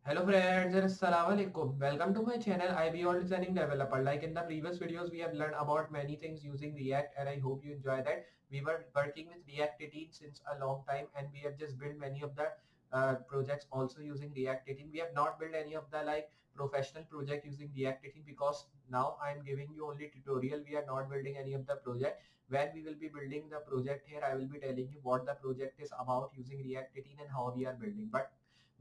Hello friends and Assalamualaikum. Welcome to my channel IBOL Designing Developer. Like in the previous videos, we have learned about many things using React and I hope you enjoy that. We were working with React 18 since a long time and we have just built many of the projects also using React 18. We have not built any of the professional project using React 18 because now I am giving you only tutorial. We are not building any of the project. When we will be building the project here, I will be telling you what the project is about using React 18 and how we are building. But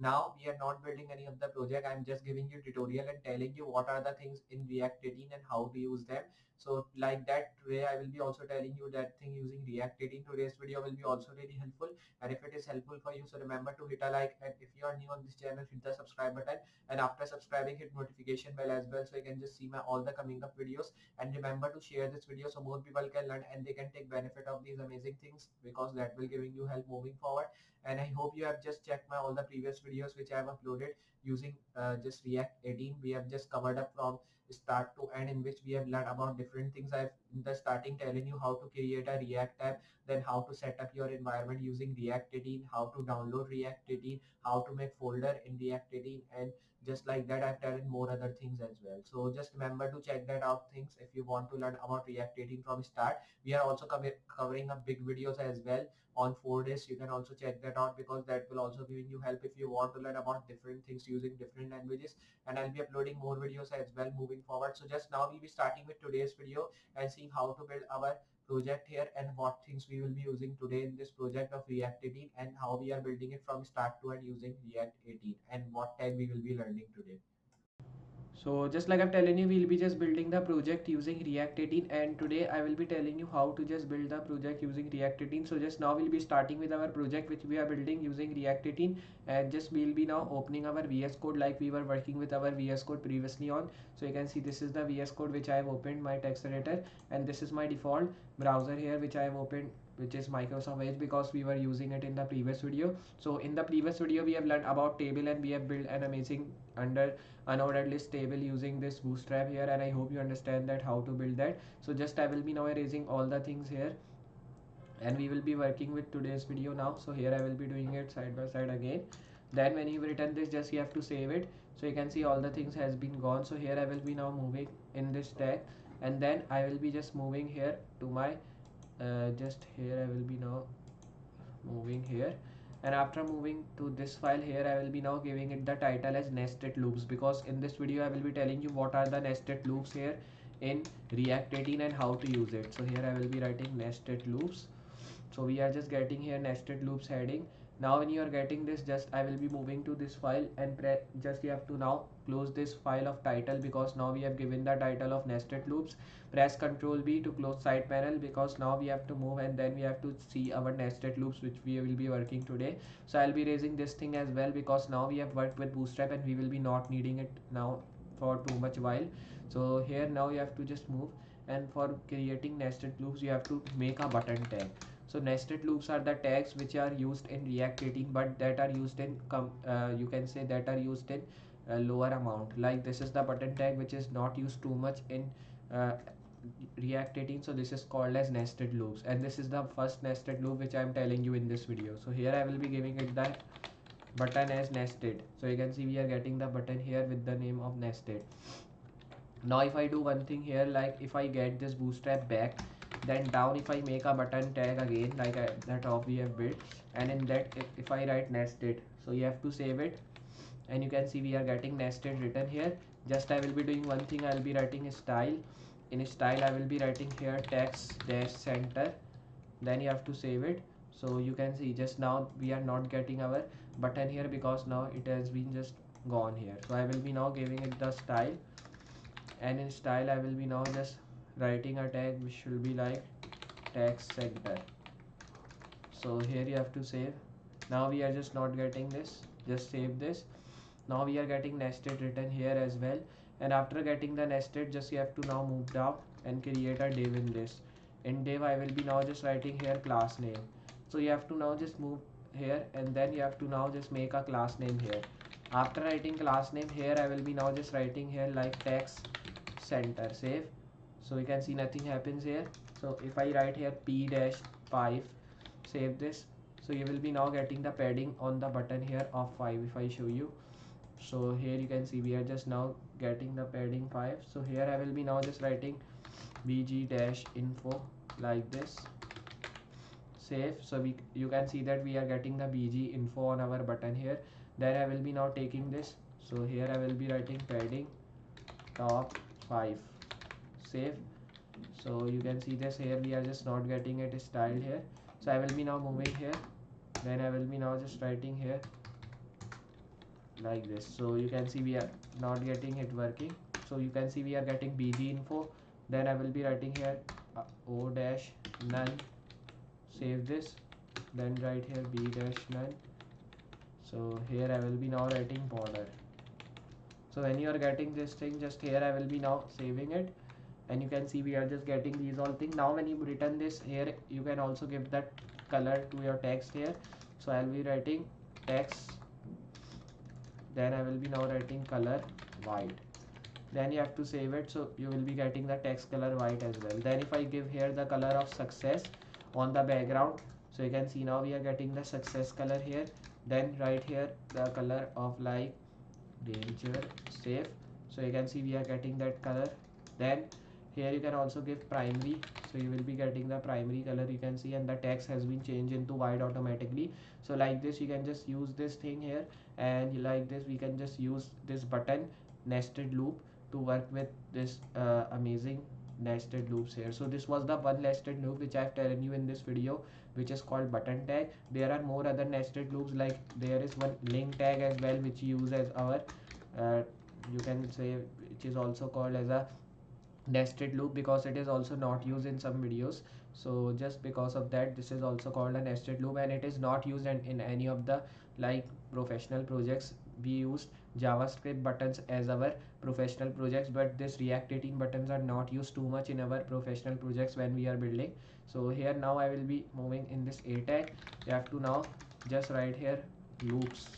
now we are not building any of the project. I'm just giving you tutorial and telling you what are the things in React 18 and how to use them. So like that today I will be also telling you that thing using React 18. Today's video will be also really helpful, and if it is helpful for you, so remember to hit a like, and if you are new on this channel, hit the subscribe button, and after subscribing hit notification bell as well so you can just see my all the coming up videos. And remember to share this video so more people can learn and they can take benefit of these amazing things, because that will giving you help moving forward. And I hope you have just checked my all the previous videos which I have uploaded using just React 18. We have just covered up from start to end, in which we have learned about different things. I've in the starting telling you how to create a React app, then how to set up your environment using React 18, how to download React 18, how to make folder in React 18, and just like that I've done more other things as well. So just remember to check that out things if you want to learn about React 18 from start. We are also covering up big videos as well on 4 days. You can also check that out because that will also giving you help if you want to learn about different things using different languages. And I'll be uploading more videos as well moving forward. So just now we'll be starting with today's video and seeing how to build our project here and what things we will be using today in this project of React 18, and how we are building it from start to end using React 18, and what tag we will be learning today. So just like I'm telling you, we'll be just building the project using React 18, and today I will be telling you how to just build the project using React 18. So just now we'll be starting with our project which we are building using React 18, and just we'll be now opening our VS Code like we were working with our VS Code previously on. So you can see this is the VS Code which I have opened my text editor, and this is my default browser here which I have opened, which is Microsoft Edge, because we were using it in the previous video. So in the previous video we have learned about table and we have built an amazing under unordered list table using this bootstrap here, and I hope you understand that how to build that. So just I will be now erasing all the things here, and we will be working with today's video now. So here I will be doing it side by side again. Then when you return this, just you have to save it. So you can see all the things has been gone. So here I will be now moving in this tag, and then I will be just moving here to my just here I will be now moving here, and after moving to this file here I will be now giving it the title as nested loops, because in this video I will be telling you what are the nested loops here in React 18 and how to use it. So here I will be writing nested loops. So we are just getting here nested loops heading. Now when you are getting this, just I will be moving to this file and just you have to now close this file of title, because now we have given the title of nested loops. Press Ctrl B to close side panel, because now we have to move and then we have to see our nested loops which we will be working today. So I'll be raising this thing as well, because now we have worked with bootstrap and we will be not needing it now for too much while. So here now you have to just move, and for creating nested loops you have to make a button tag. So nested loops are the tags which are used in React 18, but that are used in you can say that are used in lower amount. Like this is the button tag which is not used too much in uh, React 18. So this is called as nested loops, and this is the first nested loop which I am telling you in this video. So here I will be giving it the button as nested. So you can see we are getting the button here with the name of nested. Now if I do one thing here, like if I get this bootstrap back, then down if I make a button tag again like the top we have built, and in that if I write nested, so you have to save it, and you can see we are getting nested written here. Just I will be doing one thing, I will be writing a style. In style I will be writing here text dash center, then you have to save it. So you can see just now we are not getting our button here because now it has been just gone here. So I will be now giving it the style, and in style I will be now just writing a tag which will be like text center. So here you have to save. Now we are just not getting this, just save this. Now we are getting nested written here as well, and after getting the nested, just you have to now move down and create a div in this. In div I will be now just writing here class name. So you have to now just move here, and then you have to now just make a class name here. After writing class name here I will be now just writing here like text center, save. So you can see nothing happens here. So if I write here p-5, save this. So you will be now getting the padding on the button here of 5 if I show you. So here you can see we are just now getting the padding 5. So here I will be now just writing bg-info like this, save. So you can see that we are getting the bg info on our button here. Then I will be now taking this, so here I will be writing padding top 5, save. So you can see this here, we are just not getting it styled here. So I will be now moving here, then I will be now just writing here like this. So you can see we are not getting it working. So you can see we are getting bg info, then I will be writing here o dash none, save this, then write here b dash none. So here I will be now writing border. So when you are getting this thing, just here I will be now saving it, and you can see we are just getting these all things. Now when you return this here, you can also give that color to your text here. So I'll be writing text, then I will be now writing color white, then you have to save it. So you will be getting the text color white as well. Then if I give here the color of success on the background, so you can see now we are getting the success color here. Then right here the color of like danger, save. So you can see we are getting that color. Then here you can also give primary, so you will be getting the primary color, you can see, and the text has been changed into white automatically. So like this you can just use this thing here, and like this we can just use this button nested loop to work with this amazing nested loops here. So this was the one nested loop which I have telling you in this video, which is called button tag. There are more other nested loops, like there is one link tag as well, which you use as our you can say, which is also called as a nested loop, because it is also not used in some videos. So just because of that, this is also called a nested loop, and it is not used in any of the like professional projects. We used JavaScript buttons as our professional projects, but this React 18 buttons are not used too much in our professional projects when we are building. So here now I will be moving in this a tag. You have to now just write here loops,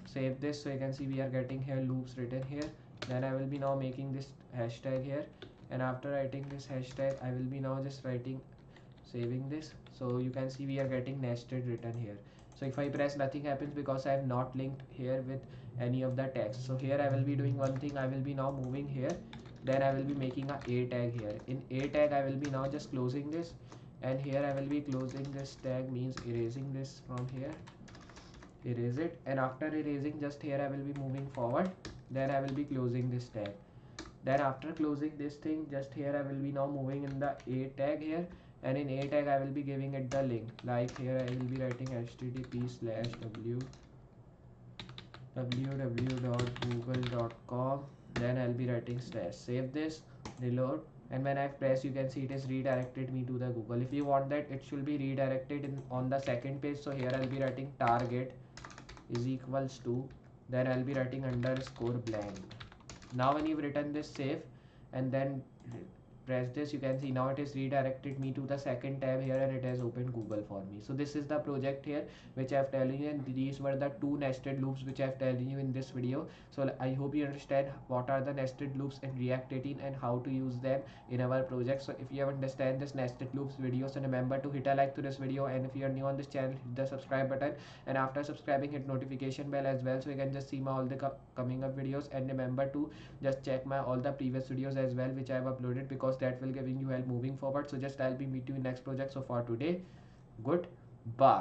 save this. So you can see we are getting here loops written here. Then I will be now making this hashtag here, and after writing this hashtag I will be now just writing, saving this. So you can see we are getting nested written here. So if I press, nothing happens because I have not linked here with any of the text. So here I will be doing one thing, I will be now moving here, then I will be making a tag here. In a tag I will be now just closing this, and here I will be closing this tag, means erasing this from here, erase it. And after erasing, just here I will be moving forward, then I will be closing this tag. Then after closing this thing, just here I will be now moving in the a tag here, and in a tag I will be giving it the link, like here I will be writing http://www.google.com, then I'll be writing slash, save this, reload, and when I press, you can see it is redirected me to the Google. If you want that it should be redirected in on the second page, so here I'll be writing target is equals to, then I'll be writing underscore blank. Now when you've written this, save, and then press this, you can see now it is redirected me to the second tab here, and it has opened Google for me. So this is the project here which I have telling you, and these were the two nested loops which I have telling you in this video. So I hope you understand what are the nested loops in React 18 and how to use them in our project. So if you have understand this nested loops video, so remember to hit a like to this video, and if you are new on this channel, hit the subscribe button, and after subscribing hit notification bell as well, so you can just see my all the coming up videos. And remember to just check my all the previous videos as well which I have uploaded, because that will giving you help moving forward. So just I'll be meet you in next project. So for today, goodbye.